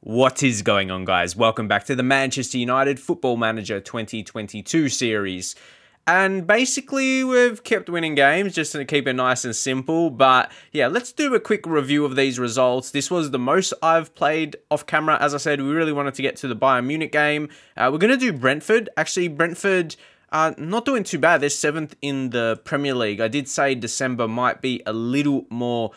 What is going on, guys? Welcome back to the Manchester United Football Manager 2022 series. And basically, we've kept winning games just to keep it nice and simple. But yeah, let's do a quick review of these results. This was the most I've played off camera. As I said, we really wanted to get to the Bayern Munich game. We're going to do Brentford. Actually, Brentford not doing too bad. They're 7th in the Premier League. I did say December might be a little more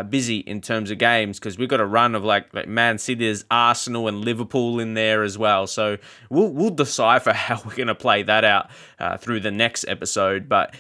busy in terms of games because we've got a run of like Man City, there's Arsenal and Liverpool in there as well. So we'll decipher how we're going to play that out through the next episode. But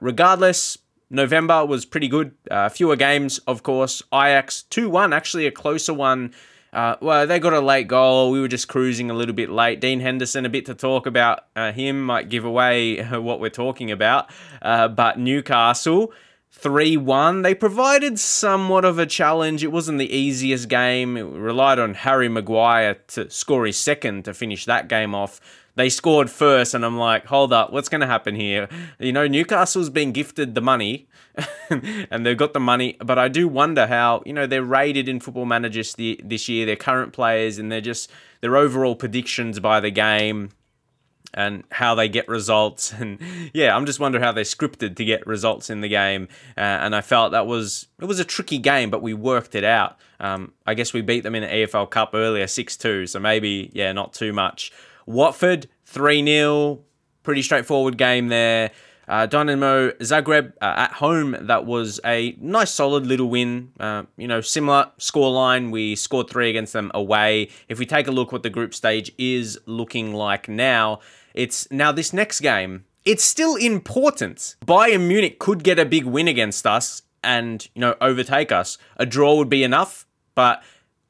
regardless, November was pretty good. Fewer games, of course. Ajax 2-1, actually a closer one. Well, they got a late goal. We were just cruising a little bit late. Dean Henderson, a bit to talk about him, might give away what we're talking about. But Newcastle, 3-1. They provided somewhat of a challenge. It wasn't the easiest game. It relied on Harry Maguire to score his second to finish that game off. They scored first, and I'm like, hold up, what's going to happen here? You know, Newcastle's been gifted the money, and they've got the money, but I do wonder how, you know, they're rated in Football Managers this year, their current players, and their overall predictions by the game, and how they get results. And yeah, I'm just wondering how they're scripted to get results in the game. And I felt it was a tricky game, but we worked it out. I guess we beat them in the EFL Cup earlier, 6-2, so maybe, yeah, not too much. Watford, 3-0, pretty straightforward game there. Dynamo Zagreb at home, that was a nice solid little win. You know, similar scoreline. We scored 3 against them away. If we take a look what the group stage is looking like now, now this next game, it's still important. Bayern Munich could get a big win against us and, you know, overtake us. A draw would be enough, but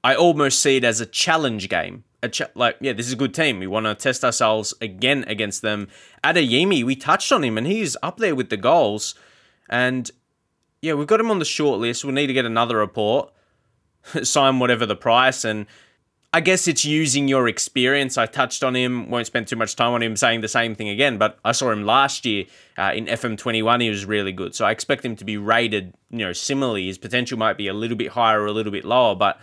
I almost see it as a challenge game. Yeah, this is a good team. We want to test ourselves again against them. Adeyemi, we touched on him, and he's up there with the goals. And yeah, we've got him on the short list. We'll need to get another report, sign whatever the price, and I guess it's using your experience. I touched on him, won't spend too much time on him saying the same thing again, but I saw him last year in FM22. He was really good. So I expect him to be rated, you know, similarly. His potential might be a little bit higher or a little bit lower, but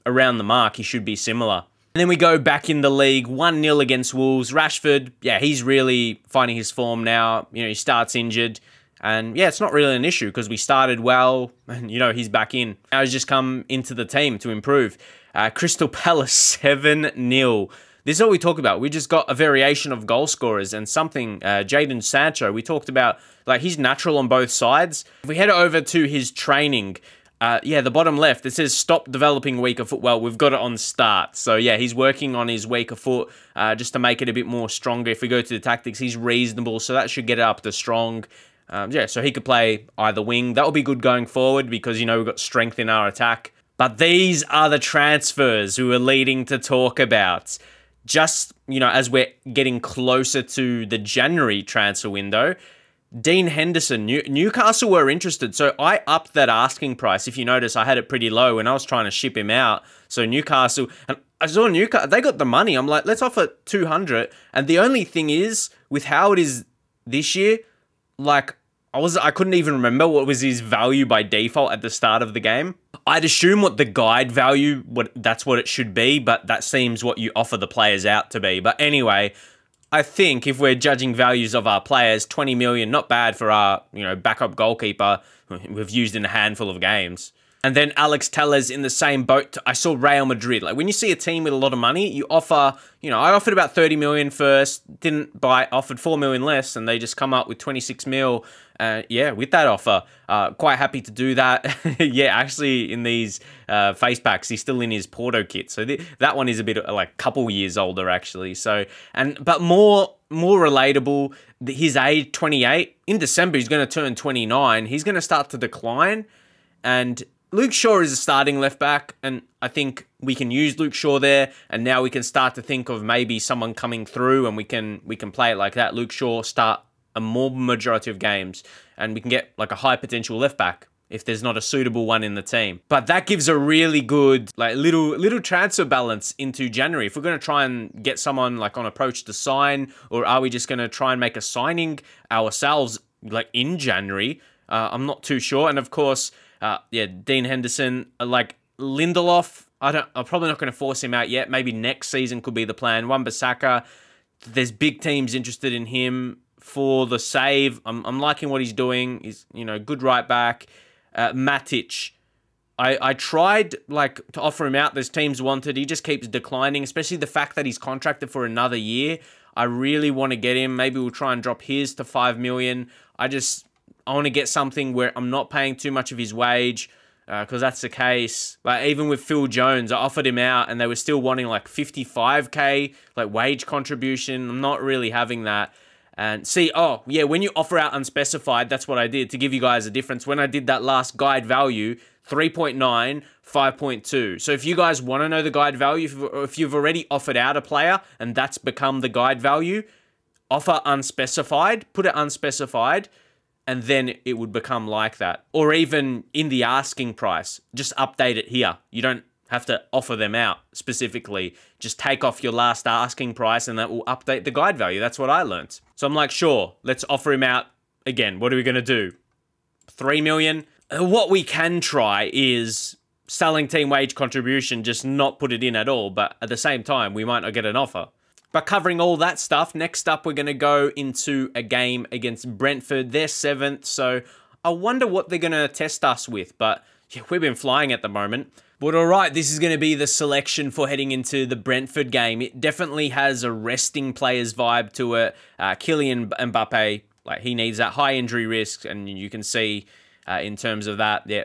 around the mark, he should be similar. And then we go back in the league, 1-0 against Wolves. Rashford, yeah, he's really finding his form now. You know, he starts injured. And yeah, it's not really an issue because we started well and, you know, he's back in. Now he's just come into the team to improve. Crystal Palace, 7-0. This is what we talk about. We just got a variation of goal scorers and something. Jadon Sancho, we talked about, like, he's natural on both sides. If we head over to his training, yeah, the bottom left, it says stop developing weaker foot. Well, we've got it on start. So yeah, he's working on his weaker foot just to make it a bit more stronger. If we go to the tactics, he's reasonable. So that should get it up to strong. Yeah, so he could play either wing. That will be good going forward because, you know, we've got strength in our attack. But these are the transfers we were leading to talk about. Just, you know, as we're getting closer to the January transfer window, Dean Henderson, Newcastle were interested, so I upped that asking price. If you notice, I had it pretty low when I was trying to ship him out. So Newcastle, and I saw Newcastle, they got the money. I'm like, let's offer 200. And the only thing is, with how it is this year, like, I couldn't even remember what was his value by default at the start of the game. I'd assume what the guide value, that's what it should be, but that seems what you offer the players out to be. But anyway, I think if we're judging values of our players, 20 million, not bad for our, you know, backup goalkeeper we've used in a handful of games. And then Alex Telles in the same boat. I saw Real Madrid. Like, when you see a team with a lot of money, you offer, you know, I offered about 30 million first, didn't buy, offered 4 million less, and they just come up with 26 mil. Yeah, with that offer, quite happy to do that. Yeah, actually in these face packs, he's still in his Porto kit. So that one is a bit like a couple years older actually. So, but more relatable, his age, 28. In December, he's going to turn 29. He's going to start to decline. And Luke Shaw is a starting left back, and I think we can use Luke Shaw there, and now we can start to think of maybe someone coming through, and we can play it like that. Luke Shaw start a more majority of games, and we can get like a high potential left back if there's not a suitable one in the team. But that gives a really good like little transfer balance into January. If we're going to try and get someone like on approach to sign, or are we just going to try and make a signing ourselves like in January? I'm not too sure. And of course, yeah, Dean Henderson, like Lindelof, I'm probably not going to force him out yet. Maybe next season could be the plan. Wan-Bissaka, there's big teams interested in him for the save. I'm liking what he's doing. He's, you know, good right back. Matic, I tried like to offer him out. There's teams wanted. He just keeps declining, especially the fact that he's contracted for another year. I really want to get him. Maybe we'll try and drop his to 5 million. I want to get something where I'm not paying too much of his wage, because that's the case. Like even with Phil Jones, I offered him out and they were still wanting like 55k like wage contribution. I'm not really having that. And see, oh yeah, when you offer out unspecified, that's what I did to give you guys a difference. When I did that last guide value, 3.9, 5.2. So if you guys want to know the guide value, if you've already offered out a player and that's become the guide value, offer unspecified, put it unspecified, and then it would become like that. Or even in the asking price, just update it here. You don't have to offer them out specifically. Just take off your last asking price and that will update the guide value. That's what I learnt. So I'm like, sure, let's offer him out again. What are we going to do? 3 million? What we can try is selling team wage contribution, just not put it in at all. But at the same time, we might not get an offer. But covering all that stuff, next up, we're going to go into a game against Brentford. They're 7th, so I wonder what they're going to test us with. But yeah, we've been flying at the moment. But all right, this is going to be the selection for heading into the Brentford game. It definitely has a resting players vibe to it. Kylian Mbappe, like he needs that high injury risk, and you can see in terms of that, yeah,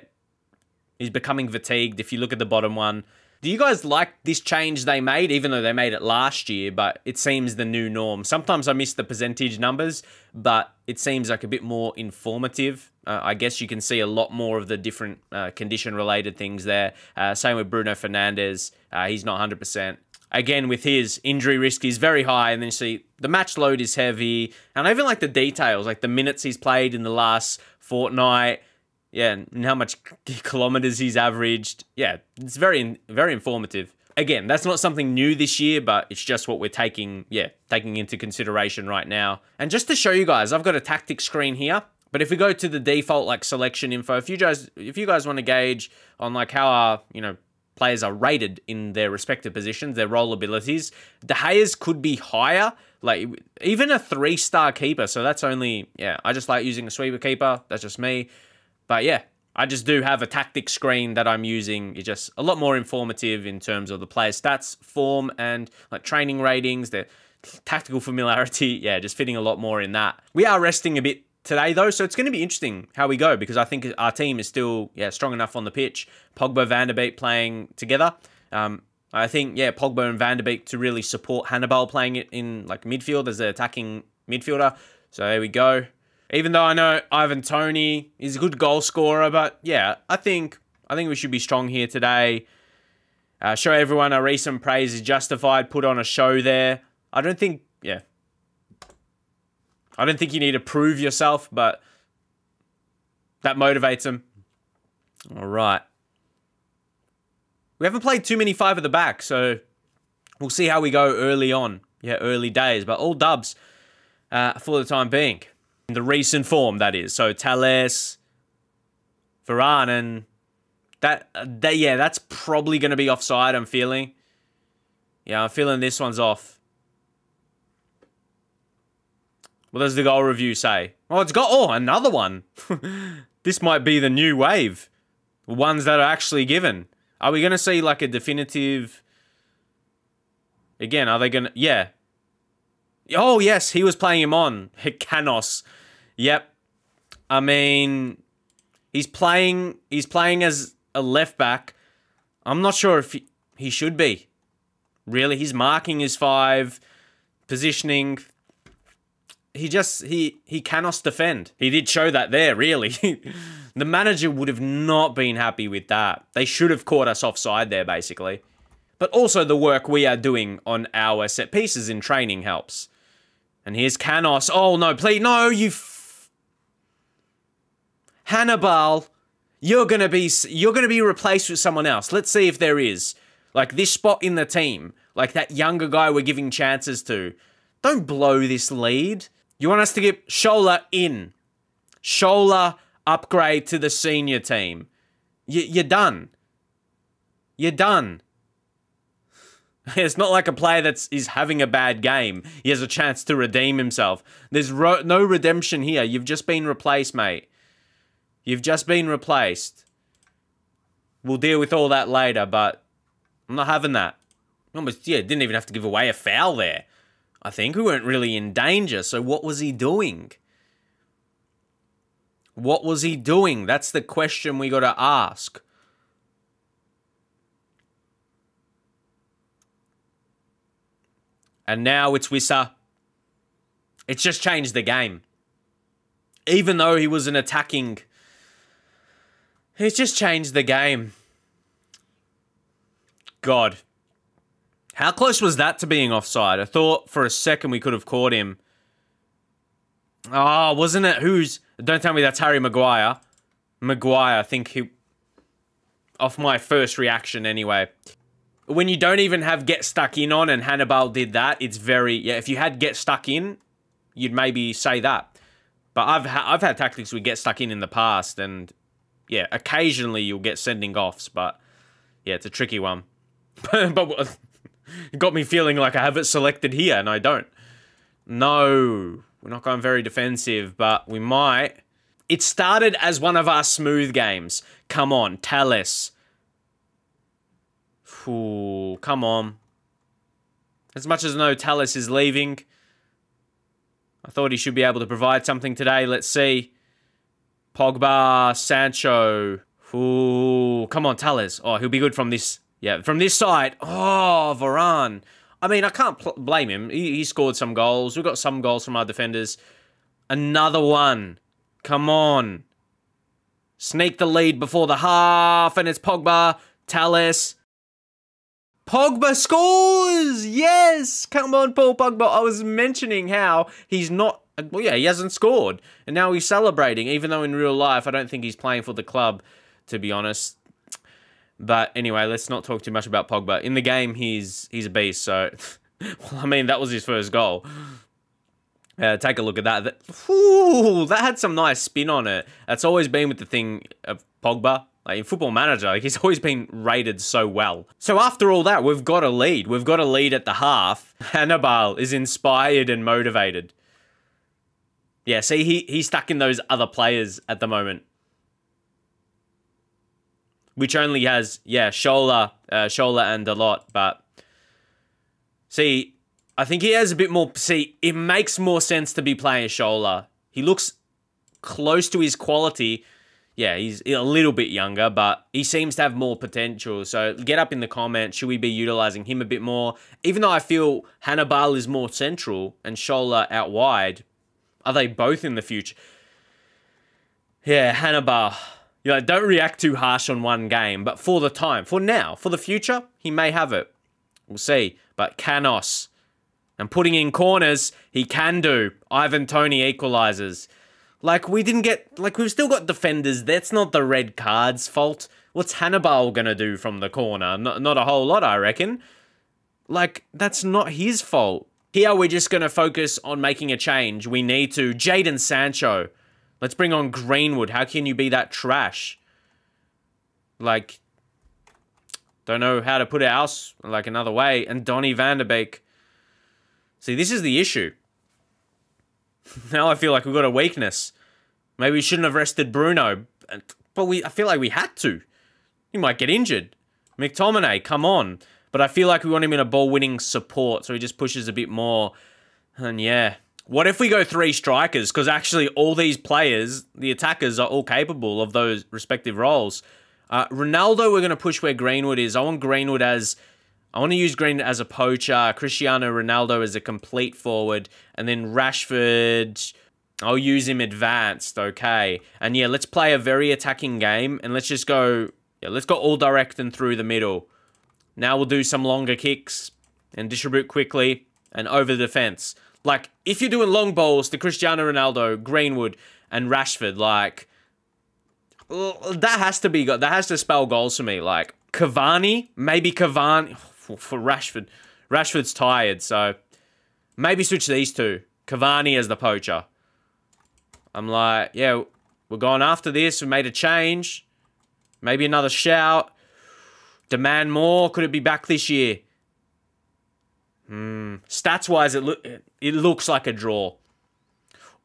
he's becoming fatigued. If you look at the bottom one, do you guys like this change they made, even though they made it last year, but it seems the new norm? Sometimes I miss the percentage numbers, but it seems like a bit more informative. I guess you can see a lot more of the different condition-related things there. Same with Bruno Fernandes. He's not 100%. Again, with his injury risk is very high, and then you see the match load is heavy. And I even like the details, like the minutes he's played in the last fortnight. Yeah, and how much kilometers he's averaged. Yeah, it's very, very informative. Again, that's not something new this year, but it's just what we're taking into consideration right now. And just to show you guys, I've got a tactics screen here. But if we go to the default like selection info, if you guys want to gauge on like how our players are rated in their respective positions, their role abilities, De Gea's could be higher. Like even a 3-star keeper. So that's only I just like using a sweeper keeper. That's just me. But yeah, I just do have a tactics screen that I'm using. It's just a lot more informative in terms of the player's stats, form, and like training ratings, their tactical familiarity. Yeah, just fitting a lot more in that. We are resting a bit today though, so it's going to be interesting how we go, because I think our team is still strong enough on the pitch. Pogba, Van der Beek playing together. I think Pogba and Van der Beek to really support Hannibal playing it in like midfield as an attacking midfielder. So there we go. Even though I know Ivan Toney is a good goal scorer, but yeah, I think we should be strong here today. Show everyone our recent praise is justified. Put on a show there. I don't think you need to prove yourself, but that motivates them. All right. We haven't played too many 5 at the back, so we'll see how we go early on. Yeah, early days, but all dubs for the time being. In the recent form, that is. So Telles, Varane, and that's probably going to be offside, I'm feeling. Yeah, I'm feeling this one's off. What does the goal review say? Oh, it's got... Oh, another one. This might be the new wave. Ones that are actually given. Are we going to see like a definitive... Again, are they going to... Yeah. Oh, yes, he was playing him on. Canos. Yep. I mean, he's playing as a left back. I'm not sure if he should be. Really, his marking is 5. Positioning... He cannot defend. He did show that there, really. The manager would have not been happy with that. They should have caught us offside there, basically. But also the work we are doing on our set pieces in training helps. And here's Canos. Oh, no, please. No, Hannibal, you're going to be replaced with someone else. Let's see if there is. Like this spot in the team. Like that younger guy we're giving chances to. Don't blow this lead. You want us to get Shola in. Shola upgrade to the senior team. You're done. You're done. It's not like a player is having a bad game. He has a chance to redeem himself. There's no redemption here. You've just been replaced, mate. You've just been replaced. We'll deal with all that later, but I'm not having that. Almost, yeah, didn't even have to give away a foul there. I think we weren't really in danger, so what was he doing? What was he doing? That's the question we got to ask. And now it's Wissa. It's just changed the game. Even though he was an attacking... It's just changed the game. God. How close was that to being offside? I thought for a second we could have caught him. Oh, wasn't it? Don't tell me that's Harry Maguire. Maguire, I think he... Off my first reaction anyway. When you don't even have get stuck in on, and Hannibal did that, it's very... Yeah, if you had get stuck in, you'd maybe say that. But I've had tactics with get stuck in the past, and... Yeah, occasionally you'll get sending offs, but... Yeah, it's a tricky one. But it got me feeling like I have it selected here, and I don't. No, we're not going very defensive, but we might. It started as one of our smooth games. Come on, Telles. Ooh, come on. As much as I know Telles is leaving, I thought he should be able to provide something today. Let's see. Pogba, Sancho. Ooh, come on, Telles. Oh, he'll be good from this. Yeah, from this side. Oh, Varane. I mean, I can't blame him. He scored some goals. We've got some goals from our defenders. Another one. Come on. Sneak the lead before the half, and it's Pogba, Telles. Pogba scores! Yes! Come on, Paul Pogba. I was mentioning how he's not... Well, yeah, he hasn't scored. And now he's celebrating, even though in real life, I don't think he's playing for the club, to be honest. But anyway, let's not talk too much about Pogba. In the game, he's a beast, so... Well, I mean, that was his first goal. Take a look at that. Ooh, that had some nice spin on it. That's always been with the thing of Pogba. Like in Football Manager, like he's always been rated so well. So after all that, we've got a lead. We've got a lead at the half. Hannibal is inspired and motivated. Yeah, see, he's stuck in those other players at the moment. Which only has, yeah, Shola and a lot, but... See, I think he has a bit more... See, it makes more sense to be playing Shola. He looks close to his quality. Yeah, he's a little bit younger, but he seems to have more potential. So get up in the comments. Should we be utilizing him a bit more? Even though I feel Hannibal is more central and Shola out wide, are they both in the future? Yeah, Hannibal. You know, don't react too harsh on one game, but for the time, for now, for the future, he may have it. We'll see. But Canos, and putting in corners, he can do. Ivan Toney equalizes. Like, we didn't get... Like, we've still got defenders. That's not the red card's fault. What's Hannibal going to do from the corner? Not a whole lot, I reckon. Like, that's not his fault. Here, we're just going to focus on making a change. We need to. Jadon Sancho. Let's bring on Greenwood. How can you be that trash? Like, don't know how to put it else, like, another way. And Donny van de Beek. See, this is the issue. Now I feel like we've got a weakness. Maybe we shouldn't have rested Bruno. But I feel like we had to. He might get injured. McTominay, come on. But I feel like we want him in a ball-winning support, so he just pushes a bit more. And yeah. What if we go 3 strikers? Because actually all these players, the attackers, are all capable of those respective roles. Ronaldo, we're going to push where Greenwood is. I want to use Greenwood as a poacher. Cristiano Ronaldo as a complete forward. And then Rashford, I'll use him advanced, okay. And yeah, let's play a very attacking game. And let's just go, yeah, let's go all direct and through the middle. Now we'll do some longer kicks and distribute quickly and over the defense. Like, if you're doing long balls to Cristiano Ronaldo, Greenwood, and Rashford, like, that has to spell goals for me. Like, Cavani, maybe Cavani, for Rashford. Rashford's tired, so maybe switch these two. Cavani as the poacher. I'm like, yeah, we're going after this. We made a change. Maybe another shout. Demand more. Could it be back this year? Stats-wise, it looks like a draw.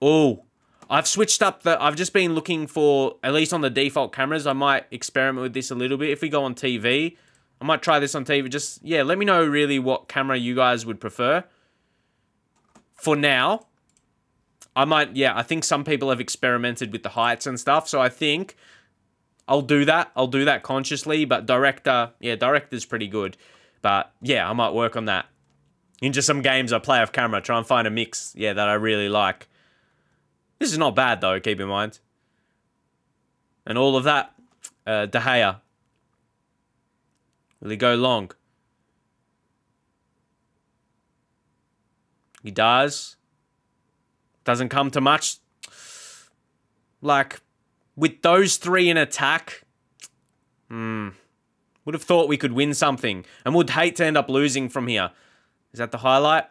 Oh, I've switched up I've just been looking for, at least on the default cameras, I might experiment with this a little bit. If we go on TV, I might try this on TV. Just, yeah, let me know really what camera you guys would prefer. For now, I think some people have experimented with the heights and stuff, so I think I'll do that. I'll do that consciously, but director's pretty good. But yeah, I might work on that. Into some games I play off camera, try and find a mix, that I really like. This is not bad though, keep in mind. And all of that, De Gea. Will he go long? He does. Doesn't come to much. Like, with those three in attack, would have thought we could win something. And would hate to end up losing from here. Is that the highlight?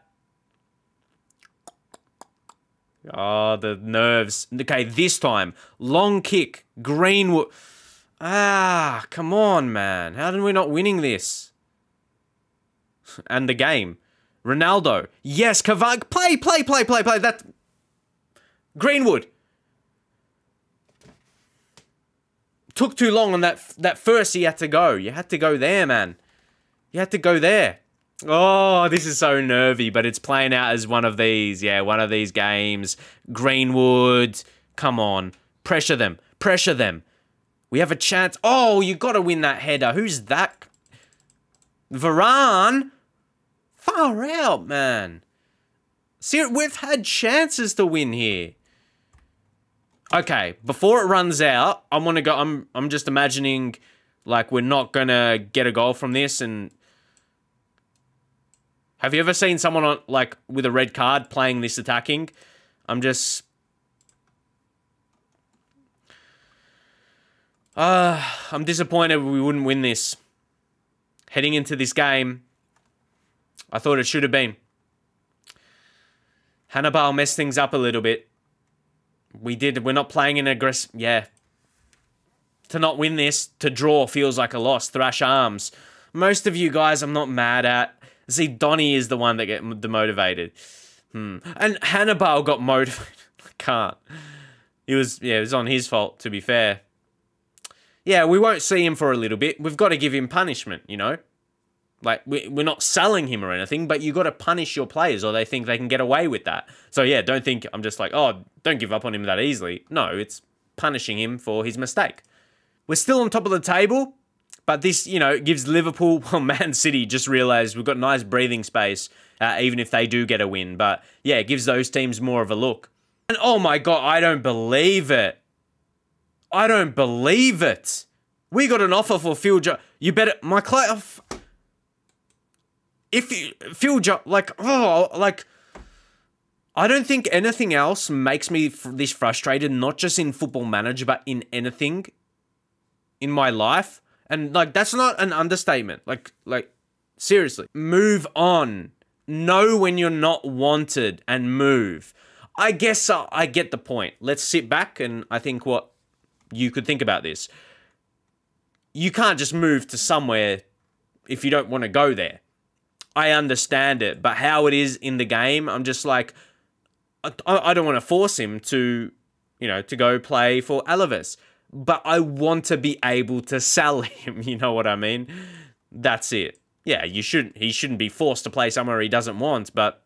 Oh, the nerves. Okay, this time. Long kick. Greenwood. Ah, come on, man. How did we not winning this? And the game. Ronaldo. Yes, Cavani. Play. That. Greenwood. Took too long on that first he had to go. You had to go there, man. You had to go there. Oh, this is so nervy, but it's playing out as one of these. Yeah, one of these games. Greenwood. Come on. Pressure them. Pressure them. We have a chance. Oh, you got to win that header. Who's that? Varane? Far out, man. See, we've had chances to win here. Okay, before it runs out, I want to go. I'm just imagining like we're not going to get a goal from this. And have you ever seen someone on like with a red card playing this attacking? I'm just I'm disappointed we wouldn't win this. Heading into this game, I thought it should have been. Hannibal messed things up a little bit. We're not playing an aggressive... Yeah. To not win this, to draw, feels like a loss. Thrash arms. Most of you guys I'm not mad at. See, Donny is the one that get demotivated. And Hannibal got motivated. I can't. It was on his fault, to be fair. Yeah, we won't see him for a little bit. We've got to give him punishment, you know? Like, we're not selling him or anything, but you got to punish your players or they think they can get away with that. So, yeah, don't think I'm just like, oh, don't give up on him that easily. No, it's punishing him for his mistake. We're still on top of the table, but this, you know, gives Liverpool, well, Man City just realised we've got nice breathing space, even if they do get a win. But, yeah, it gives those teams more of a look. And, oh, my God, I don't believe it. I don't believe it. We got an offer for Phil Jones. You better... My client... If you... Phil Jones... Like, oh, like... I don't think anything else makes me this frustrated, not just in Football Manager, but in anything in my life. And, like, that's not an understatement. Like, seriously. Move on. Know when you're not wanted and move. I guess I get the point. Let's sit back and I think what you could think about this. You can't just move to somewhere if you don't want to go there. I understand it, but how it is in the game, I'm just like, I don't want to force him to, you know, to go play for Alaves. But I want to be able to sell him, you know what I mean? That's it. Yeah, he shouldn't be forced to play somewhere he doesn't want, but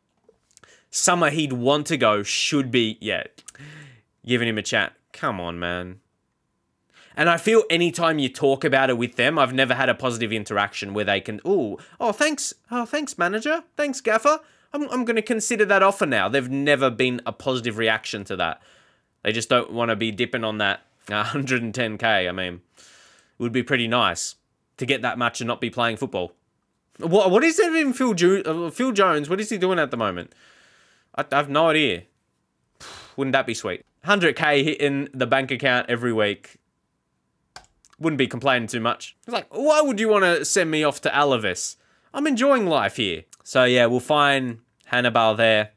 somewhere he'd want to go should be, yeah, giving him a chat. Come on, man. And I feel anytime you talk about it with them, I've never had a positive interaction where they can, oh, thanks, manager, thanks, gaffer. I'm going to consider that offer now. They've never been a positive reaction to that. They just don't want to be dipping on that 110k. I mean, it would be pretty nice to get that much and not be playing football. What is it in Phil Jones? What is he doing at the moment? I have no idea. Wouldn't that be sweet? 100k hitting the bank account every week. Wouldn't be complaining too much. It's like, why would you want to send me off to Alaves? I'm enjoying life here. So yeah, we'll find Hannibal there.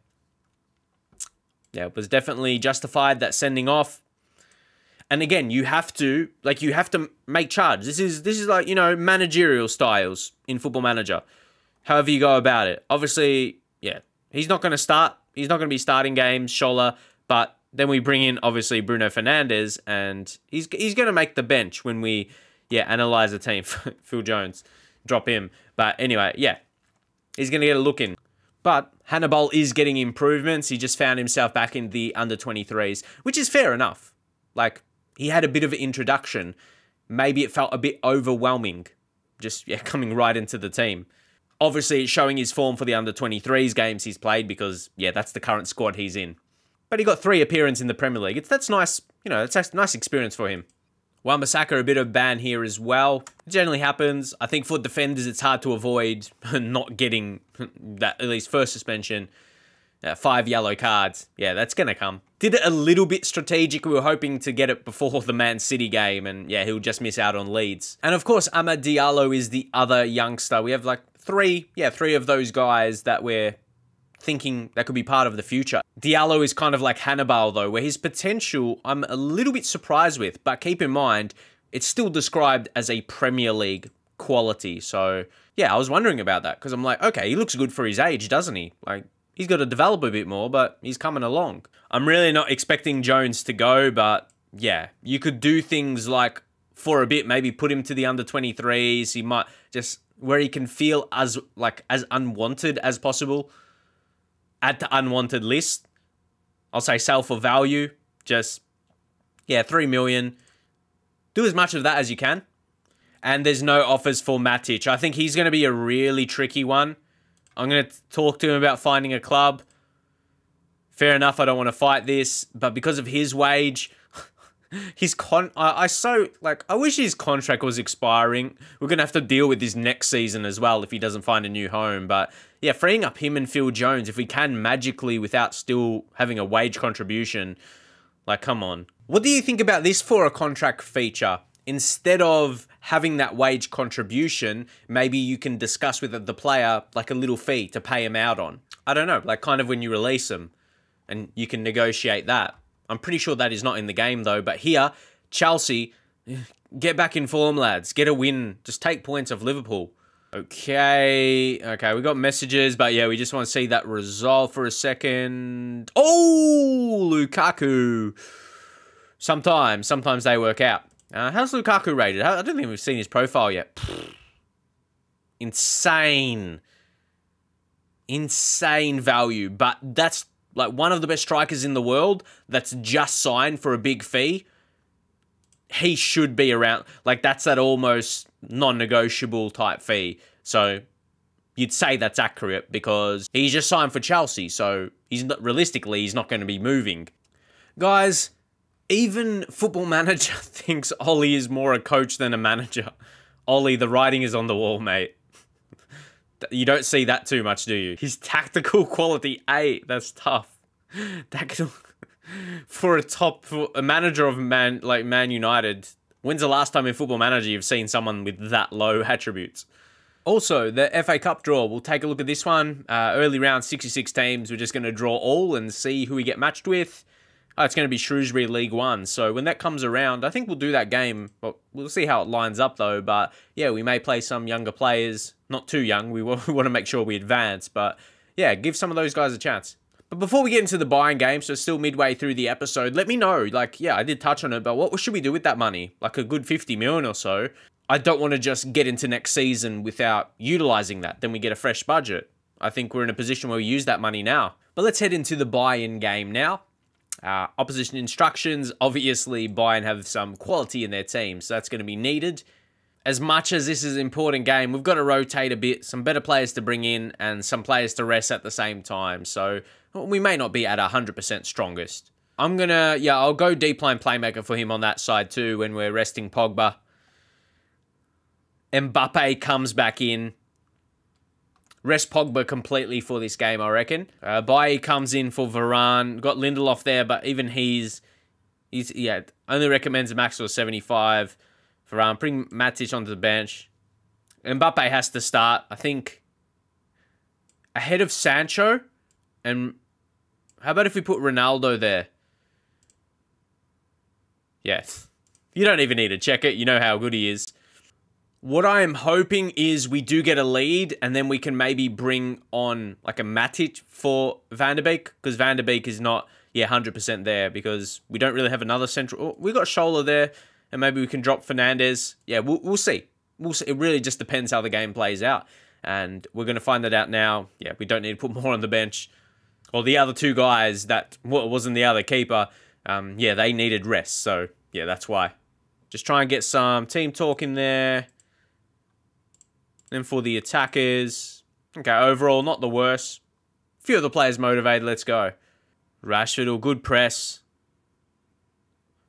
Yeah, it was definitely justified, that sending off. And again, you have to make charge. This is like, you know, managerial styles in Football Manager. However you go about it. Obviously, yeah, he's not going to start. He's not going to be starting games, Scholler, but then we bring in, obviously, Bruno Fernandes, and he's going to make the bench when we, analyze the team. Phil Jones, drop him. But anyway, yeah, he's going to get a look in. But Hannibal is getting improvements. He just found himself back in the under-23s, which is fair enough. Like, he had a bit of an introduction. Maybe it felt a bit overwhelming, just coming right into the team. Obviously, it's showing his form for the under-23s games he's played because, that's the current squad he's in. But he got 3 appearances in the Premier League. That's nice, it's a nice experience for him. Wan-Bissaka, a bit of ban here as well. It generally happens. I think for defenders, it's hard to avoid not getting that, at least first suspension. 5 yellow cards. Yeah, that's going to come. Did it a little bit strategic. We were hoping to get it before the Man City game, and he'll just miss out on Leeds. And of course, Amad Diallo is the other youngster. We have like 3 of those guys that we're thinking that could be part of the future. Diallo is kind of like Hannibal though, where his potential I'm a little bit surprised with, but keep in mind, it's still described as a Premier League quality. So I was wondering about that because I'm like, okay, he looks good for his age, doesn't he? Like, he's got to develop a bit more, but he's coming along. I'm really not expecting Jones to go, but you could do things like, for a bit, maybe put him to the under-23s. He might just, where he can feel as unwanted as possible. Add to unwanted list. I'll say sell for value. Just, 3 million. Do as much of that as you can. And there's no offers for Matic. I think he's going to be a really tricky one. I'm going to talk to him about finding a club. Fair enough, I don't want to fight this. But because of his wage, I wish his contract was expiring. We're going to have to deal with this next season as well if he doesn't find a new home. But freeing up him and Phil Jones, if we can magically without still having a wage contribution, like, come on. What do you think about this for a contract feature? Instead of having that wage contribution, maybe you can discuss with the player like a little fee to pay him out on. I don't know, like kind of when you release him and you can negotiate that. I'm pretty sure that is not in the game though, but here, Chelsea, get back in form, lads. Get a win. Just take points off Liverpool. Okay, we got messages, but we just want to see that result for a second. Oh, Lukaku. Sometimes they work out. How's Lukaku rated? I don't think we've seen his profile yet. Insane value, but that's like one of the best strikers in the world that's just signed for a big fee. He should be around, like that's that almost non-negotiable type fee. So you'd say that's accurate because he's just signed for Chelsea. So realistically, he's not going to be moving. Guys, even Football Manager thinks Ollie is more a coach than a manager. Ollie, the writing is on the wall, mate. You don't see that too much, do you? His tactical quality 8. That's tough. For a manager of Man United, when's the last time in Football Manager you've seen someone with that low attributes? Also, the FA Cup draw. We'll take a look at this one. Early round, 66 teams. We're just going to draw all and see who we get matched with. It's going to be Shrewsbury League One. So when that comes around, I think we'll do that game. Well, we'll see how it lines up though. But we may play some younger players. Not too young. We want to make sure we advance. But give some of those guys a chance. But before we get into the buying game, so still midway through the episode, let me know. Like, I did touch on it, but what should we do with that money? Like a good 50 million or so. I don't want to just get into next season without utilizing that. Then we get a fresh budget. I think we're in a position where we use that money now. But let's head into the buy-in game now. Opposition instructions, obviously Bayern have some quality in their team, so that's going to be needed. As much as this is an important game, we've got to rotate a bit, some better players to bring in and some players to rest at the same time, so we may not be at 100% strongest. I'll go deep line playmaker for him on that side too when we're resting Pogba. Mbappe comes back in. Rest Pogba completely for this game, I reckon. Bailly comes in for Varane. Got Lindelof there, but even he's only recommends a max of 75. Varane, bring Matic onto the bench. Mbappe has to start, I think, ahead of Sancho. And how about if we put Ronaldo there? Yeah, you don't even need to check it. You know how good he is. What I am hoping is we do get a lead and then we can maybe bring on like a Matic for Van der Beek, because Van der Beek is not, 100% there, because we don't really have another central. Oh, we got Scholler there, and maybe we can drop Fernandes. Yeah, we'll see. We'll see. It really just depends how the game plays out, and we're going to find that out now. Yeah, we don't need to put more on the bench. Or the other two guys that wasn't the other keeper, they needed rest. So, yeah, that's why. Just try and get some team talk in there. And for the attackers, okay, overall, not the worst. Few of the players motivated, let's go. Rashford, good press.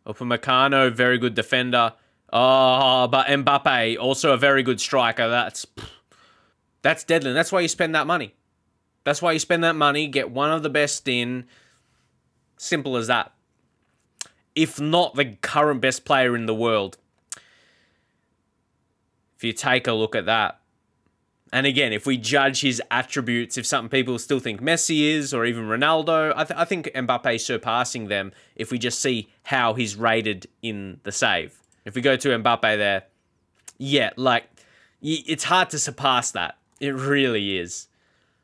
Upamecano, very good defender. Oh, but Mbappe, also a very good striker. That's deadly. That's why you spend that money. That's why you spend that money, get one of the best in. Simple as that. If not the current best player in the world. If you take a look at that. And again, if we judge his attributes, if some people still think Messi is, or even Ronaldo, I think Mbappe surpassing them if we just see how he's rated in the save. If we go to Mbappe there, it's hard to surpass that. It really is.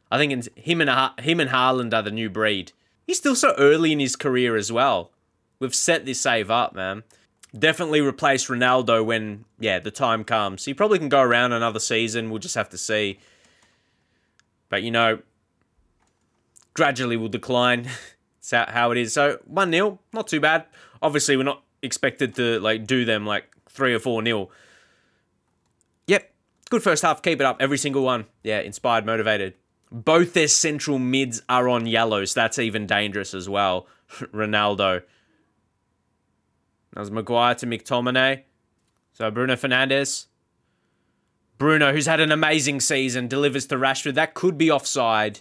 I think him and Haaland are the new breed. He's still so early in his career as well. We've set this save up, man. Definitely replace Ronaldo when, the time comes. He probably can go around another season. We'll just have to see. But, gradually will decline. It's how it is. So, 1-0, not too bad. Obviously, we're not expected to, do them, 3 or 4-0. Yep, good first half. Keep it up, every single one. Yeah, inspired, motivated. Both their central mids are on yellow, so that's even dangerous as well. Ronaldo. That was Maguire to McTominay. So Bruno Fernandes. Bruno, who's had an amazing season, delivers to Rashford. That could be offside.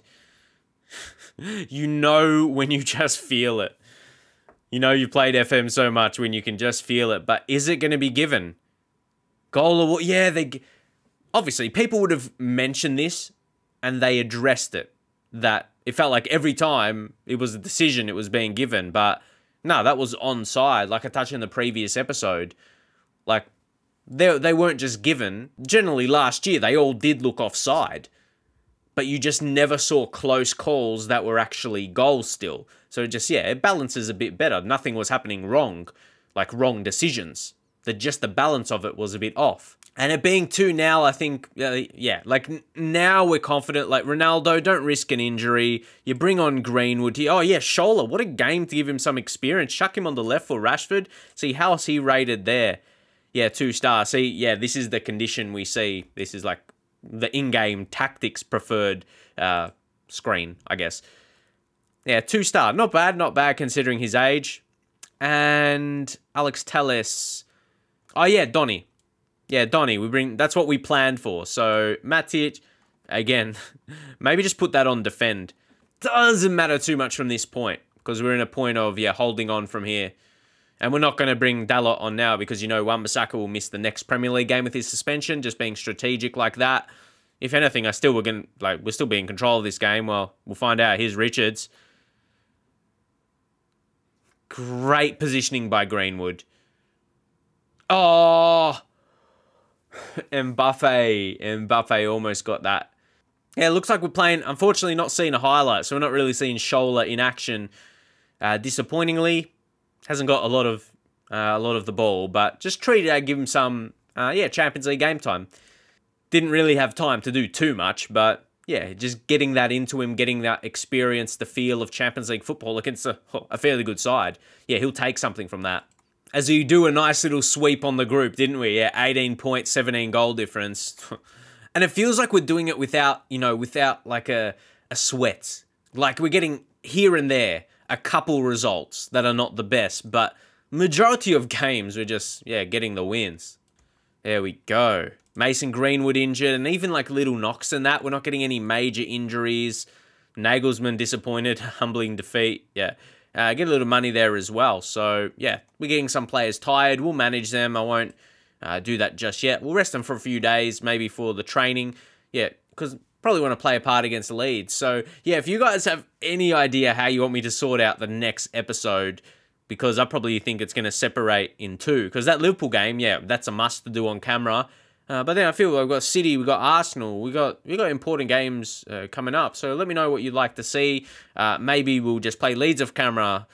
You know when you just feel it. You know you've played FM so much when you can just feel it. But is it going to be given? Goal or what? Yeah, obviously, people would have mentioned this and they addressed it. That it felt like every time it was a decision, it was being given. But no, that was onside, like I touched in the previous episode. They weren't just given. Generally, last year, they all did look offside. But you just never saw close calls that were actually goals still. So it balances a bit better. Nothing was happening wrong, wrong decisions. Just the balance of it was a bit off. And it being 2 now, I think, now we're confident. Ronaldo, don't risk an injury. You bring on Greenwood. Scholler, what a game to give him some experience. Chuck him on the left for Rashford. See, how's he rated there? Yeah, 2 stars. See, this is the condition we see. This is the in-game tactics preferred screen, I guess. Yeah, 2 star. Not bad considering his age. And Alex Telles. Oh, yeah, Donny. Yeah, Donny, that's what we planned for. So, Matic, again, maybe just put that on defend. Doesn't matter too much from this point, because we're in a point of, holding on from here. And we're not going to bring Dalot on now, because, Wan-Bissaka will miss the next Premier League game with his suspension, just being strategic like that. If anything, we're still being in control of this game. Well, we'll find out. Here's Richards. Great positioning by Greenwood. Oh, Mbappe almost got that. Yeah, it looks like we're playing, unfortunately not seeing a highlight, so we're not really seeing Scholler in action. Disappointingly, hasn't got a lot of the ball, but just treated to give him some, Champions League game time. Didn't really have time to do too much, but just getting that into him, getting that experience, the feel of Champions League football against a fairly good side. Yeah, he'll take something from that. As we do a nice little sweep on the group, didn't we? Yeah, 18 points, 17 goal difference. And it feels like we're doing it without a sweat. We're getting here and there a couple results that are not the best, but majority of games we're just, getting the wins. There we go. Mason Greenwood injured, and even little knocks and that. We're not getting any major injuries. Nagelsmann disappointed, humbling defeat. Yeah. Get a little money there as well. So, we're getting some players tired. We'll manage them. I won't do that just yet. We'll rest them for a few days, maybe for the training. Yeah, because probably want to play a part against the Leeds. So, if you guys have any idea how you want me to sort out the next episode, because I probably think it's going to separate in two. Because that Liverpool game, yeah, that's a must to do on camera. But then I feel we've got City, we've got Arsenal, we got important games coming up. So let me know what you'd like to see. Maybe we'll just play Leeds off camera.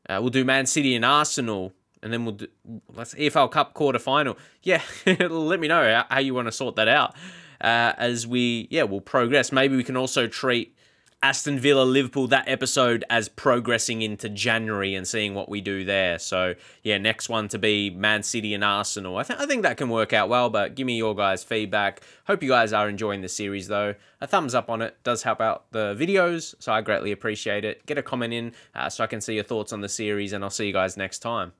We'll do Man City and Arsenal, and then we'll do EFL Cup quarterfinal. Yeah, let me know how you want to sort that out as we'll progress. Maybe we can also treat Aston Villa, Liverpool, that episode as progressing into January and seeing what we do there. So, yeah, next one to be Man City and Arsenal. I think that can work out well, but give me your guys' feedback. Hope you guys are enjoying the series, though. A thumbs up on it does help out the videos, so I greatly appreciate it. Get a comment in so I can see your thoughts on the series, and I'll see you guys next time.